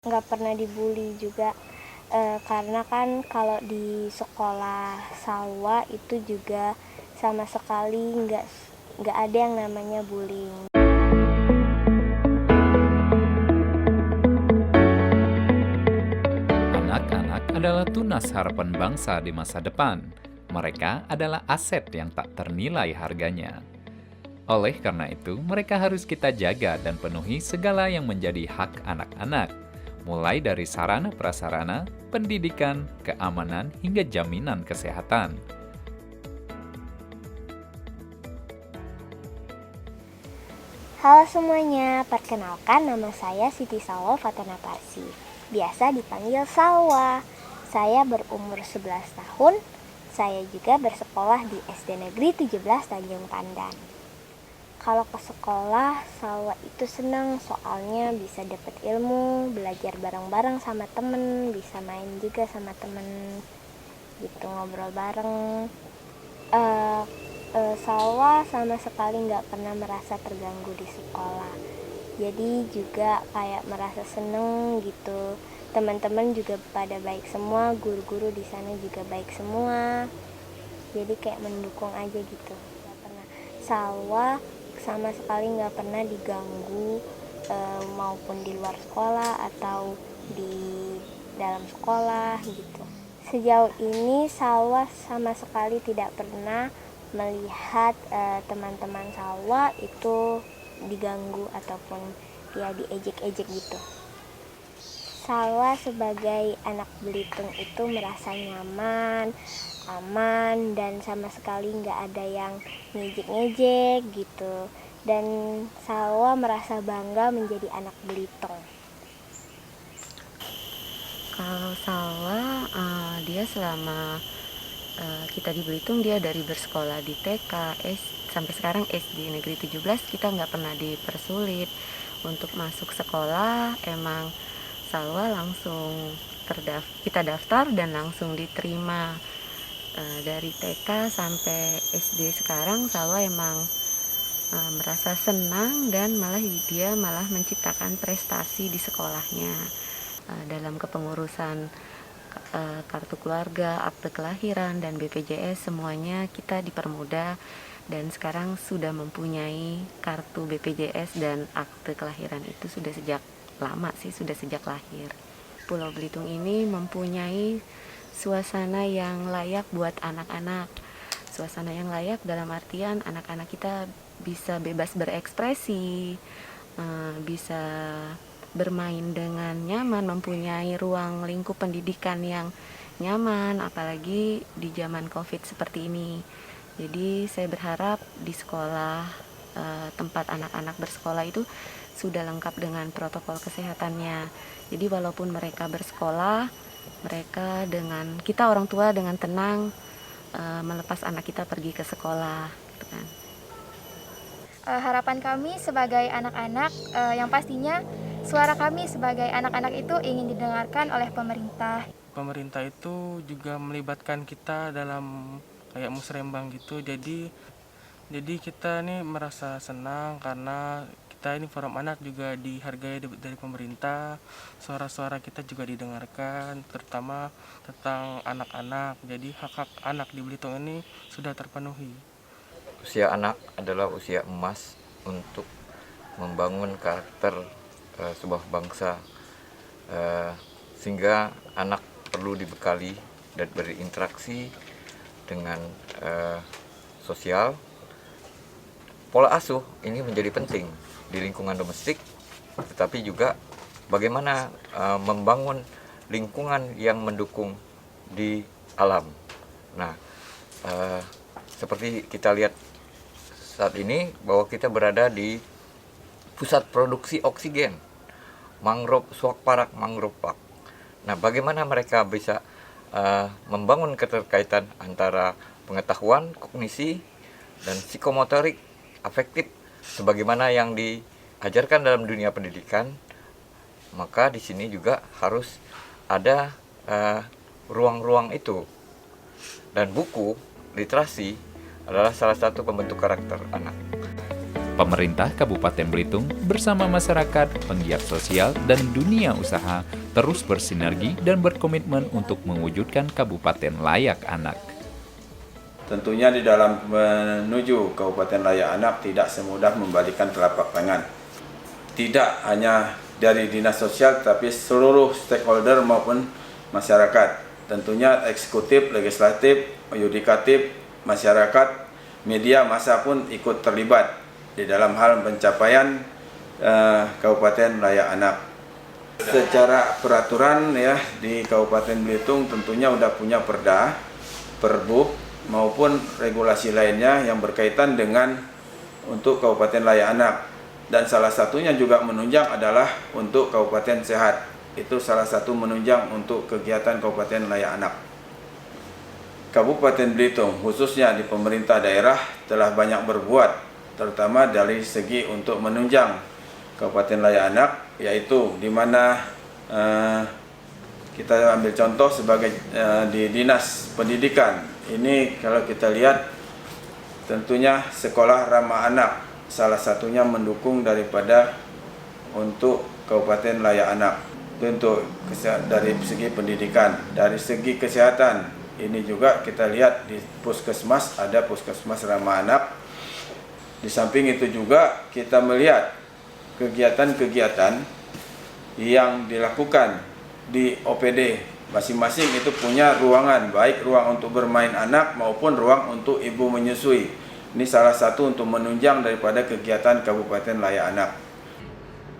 nggak pernah dibully juga, karena kan kalau di sekolah Salwa itu juga sama sekali nggak ada yang namanya bullying. Anak-anak adalah tunas harapan bangsa di masa depan. Mereka adalah aset yang tak ternilai harganya. Oleh karena itu, mereka harus kita jaga dan penuhi segala yang menjadi hak anak-anak, mulai dari sarana prasarana, pendidikan, keamanan, hingga jaminan kesehatan. Halo semuanya, perkenalkan nama saya Siti Salwa Fatana Parsi, biasa dipanggil Salwa. Saya berumur 11 tahun, saya juga bersekolah di SD Negeri 17 Tanjung Pandan. Kalau ke sekolah, Salwa itu senang soalnya bisa dapat ilmu, belajar bareng-bareng sama temen, bisa main juga sama temen, gitu ngobrol bareng. Salwa sama sekali nggak pernah merasa terganggu di sekolah. Jadi juga kayak merasa seneng gitu. Teman-teman juga pada baik semua, guru-guru di sana juga baik semua. Jadi kayak mendukung aja gitu. Gak pernah. Salwa sama sekali nggak pernah diganggu maupun di luar sekolah atau di dalam sekolah gitu. Sejauh ini Salwa sama sekali tidak pernah melihat teman-teman Salwa itu diganggu ataupun ya diejek-ejek gitu. Salwa sebagai anak Belitung itu merasa nyaman, aman, dan sama sekali nggak ada yang ngejek-ngejek gitu. Dan Salwa merasa bangga menjadi anak Belitung. Kalau Salwa, dia selama kita di Belitung, dia dari bersekolah di TK, sampai sekarang SD Negeri 17, kita nggak pernah dipersulit. Untuk masuk sekolah, emang Salwa langsung kita daftar dan langsung diterima. Dari TK sampai SD sekarang, Salwa emang merasa senang dan dia malah menciptakan prestasi di sekolahnya. Dalam kepengurusan kartu keluarga, akte kelahiran, dan BPJS, semuanya kita dipermudah, dan sekarang sudah mempunyai kartu BPJS dan akte kelahiran itu sudah sejak lama sih, sudah sejak lahir. Pulau Belitung ini mempunyai suasana yang layak buat anak-anak. Suasana yang layak dalam artian anak-anak kita bisa bebas berekspresi, bisa bermain dengan nyaman, mempunyai ruang lingkup pendidikan yang nyaman, apalagi di zaman COVID seperti ini. Jadi saya berharap di sekolah, tempat anak-anak bersekolah itu sudah lengkap dengan protokol kesehatannya. Jadi walaupun mereka bersekolah, kita orang tua dengan tenang melepas anak kita pergi ke sekolah, gitu kan. Harapan kami sebagai anak-anak, yang pastinya suara kami sebagai anak-anak itu ingin didengarkan oleh pemerintah. Pemerintah itu juga melibatkan kita dalam kayak musrembang gitu. Jadi kita nih merasa senang karena kita ini forum anak juga dihargai dari pemerintah. Suara-suara kita juga didengarkan, terutama tentang anak-anak. Jadi hak-hak anak di Belitung ini sudah terpenuhi. Usia anak adalah usia emas untuk membangun karakter sebuah bangsa, sehingga anak perlu dibekali dan berinteraksi dengan sosial. Pola asuh ini menjadi penting di lingkungan domestik, tetapi juga bagaimana membangun lingkungan yang mendukung di alam. Nah, seperti kita lihat saat ini bahwa kita berada di pusat produksi oksigen, mangrove Suak Parak Mangrove Park. Nah, bagaimana mereka bisa membangun keterkaitan antara pengetahuan, kognisi, dan psikomotorik afektif sebagaimana yang diajarkan dalam dunia pendidikan, maka di sini juga harus ada ruang-ruang itu. Dan buku literasi adalah salah satu pembentuk karakter anak. Pemerintah Kabupaten Belitung bersama masyarakat, penggiat sosial, dan dunia usaha terus bersinergi dan berkomitmen untuk mewujudkan kabupaten layak anak. Tentunya di dalam menuju Kabupaten Layak Anak tidak semudah membalikan telapak tangan. Tidak hanya dari dinas sosial, tapi seluruh stakeholder maupun masyarakat. Tentunya eksekutif, legislatif, yudikatif, masyarakat, media, massa pun ikut terlibat di dalam hal pencapaian Kabupaten Layak Anak. Secara peraturan ya di Kabupaten Belitung tentunya sudah punya perda, perbub maupun regulasi lainnya yang berkaitan dengan untuk Kabupaten Layak Anak. Dan salah satunya juga menunjang adalah untuk Kabupaten Sehat. Itu salah satu menunjang untuk kegiatan Kabupaten Layak Anak. Kabupaten Belitung khususnya di pemerintah daerah telah banyak berbuat, terutama dari segi untuk menunjang Kabupaten Layak Anak, yaitu di mana kita ambil contoh sebagai di Dinas Pendidikan. Ini kalau kita lihat tentunya sekolah ramah anak salah satunya mendukung daripada untuk Kabupaten Layak Anak. Itu untuk dari segi pendidikan, dari segi kesehatan. Ini juga kita lihat di puskesmas, ada puskesmas ramah anak. Di samping itu juga kita melihat kegiatan-kegiatan yang dilakukan di OPD. Masing-masing itu punya ruangan, baik ruang untuk bermain anak maupun ruang untuk ibu menyusui. Ini salah satu untuk menunjang daripada kegiatan Kabupaten Layak Anak.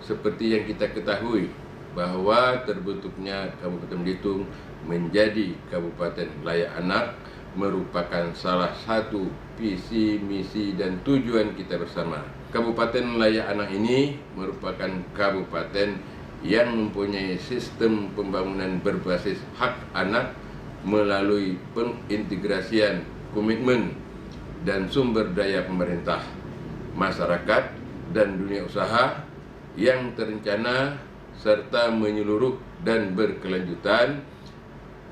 Seperti yang kita ketahui bahwa terbentuknya Kabupaten Belitung menjadi Kabupaten Layak Anak merupakan salah satu visi, misi, dan tujuan kita bersama. Kabupaten Layak Anak ini merupakan kabupaten yang mempunyai sistem pembangunan berbasis hak anak melalui pengintegrasian komitmen dan sumber daya pemerintah, masyarakat, dan dunia usaha yang terencana serta menyeluruh dan berkelanjutan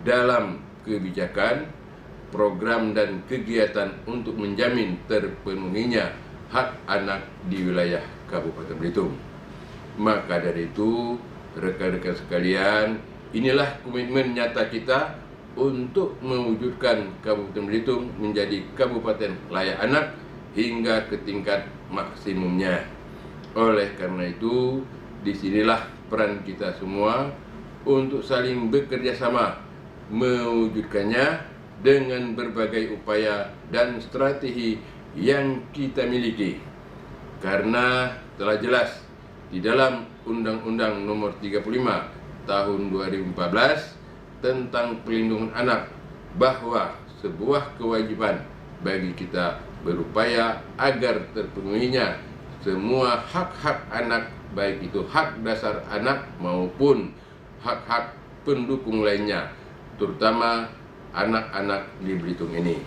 dalam kebijakan, program, dan kegiatan untuk menjamin terpenuhinya hak anak di wilayah Kabupaten Belitung. Maka dari itu, rekan-rekan sekalian, inilah komitmen nyata kita untuk mewujudkan Kabupaten Belitung menjadi Kabupaten Layak Anak hingga ke tingkat maksimumnya. Oleh karena itu, disinilah peran kita semua untuk saling bekerja sama mewujudkannya dengan berbagai upaya dan strategi yang kita miliki. Karena telah jelas di dalam Undang-Undang Nomor 35 Tahun 2014 tentang Perlindungan Anak bahwa sebuah kewajiban bagi kita berupaya agar terpenuhinya semua hak-hak anak, baik itu hak dasar anak maupun hak-hak pendukung lainnya, terutama anak-anak di Belitung ini.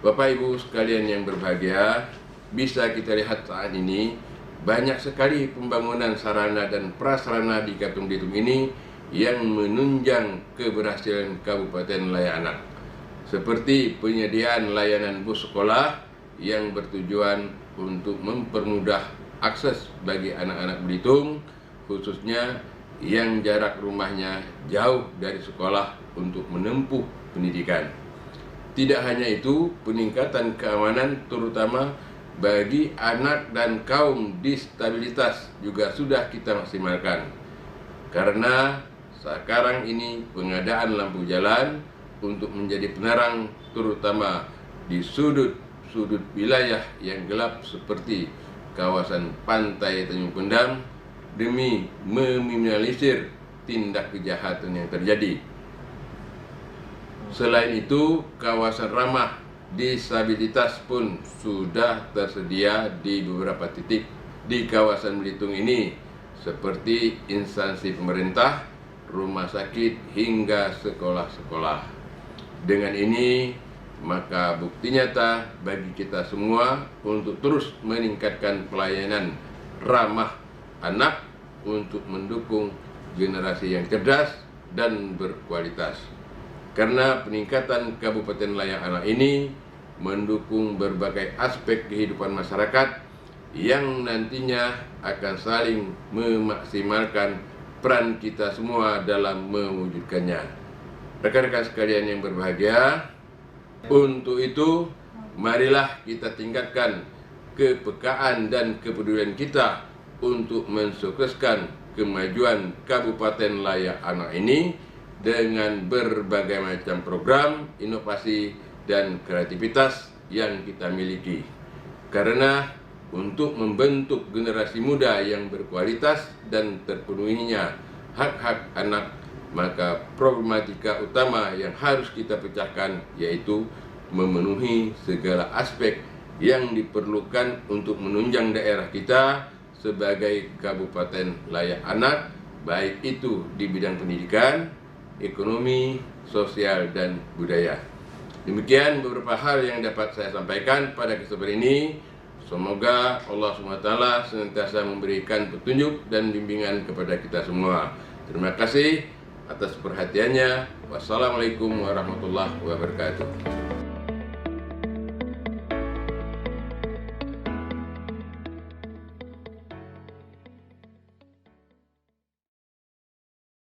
Bapak Ibu sekalian yang berbahagia, bisa kita lihat saat ini banyak sekali pembangunan sarana dan prasarana di Kabupaten Belitung ini yang menunjang keberhasilan Kabupaten Layak Anak, seperti penyediaan layanan bus sekolah yang bertujuan untuk mempermudah akses bagi anak-anak Belitung, khususnya yang jarak rumahnya jauh dari sekolah untuk menempuh pendidikan. Tidak hanya itu, peningkatan keamanan terutama bagi anak dan kaum disabilitas juga sudah kita maksimalkan. Karena sekarang ini pengadaan lampu jalan untuk menjadi penerang terutama di sudut-sudut wilayah yang gelap seperti kawasan pantai Tanjung Pendam demi meminimalisir tindak kejahatan yang terjadi. Selain itu, kawasan ramah disabilitas pun sudah tersedia di beberapa titik di kawasan Belitung ini, seperti instansi pemerintah, rumah sakit, hingga sekolah-sekolah. Dengan ini, maka bukti nyata bagi kita semua untuk terus meningkatkan pelayanan ramah anak untuk mendukung generasi yang cerdas dan berkualitas. Karena peningkatan Kabupaten Layak Anak ini mendukung berbagai aspek kehidupan masyarakat yang nantinya akan saling memaksimalkan peran kita semua dalam mewujudkannya. Rekan-rekan sekalian yang berbahagia, untuk itu marilah kita tingkatkan kepekaan dan kepedulian kita untuk mensukseskan kemajuan Kabupaten Layak Anak ini dengan berbagai macam program, inovasi, dan kreativitas yang kita miliki. Karena untuk membentuk generasi muda yang berkualitas dan terpenuhinya hak-hak anak, maka problematika utama yang harus kita pecahkan yaitu memenuhi segala aspek yang diperlukan untuk menunjang daerah kita sebagai Kabupaten Layak Anak, baik itu di bidang pendidikan, ekonomi, sosial, dan budaya. Demikian beberapa hal yang dapat saya sampaikan pada kesempatan ini. Semoga Allah SWT senantiasa memberikan petunjuk dan bimbingan kepada kita semua. Terima kasih atas perhatiannya. Wassalamualaikum warahmatullahi wabarakatuh.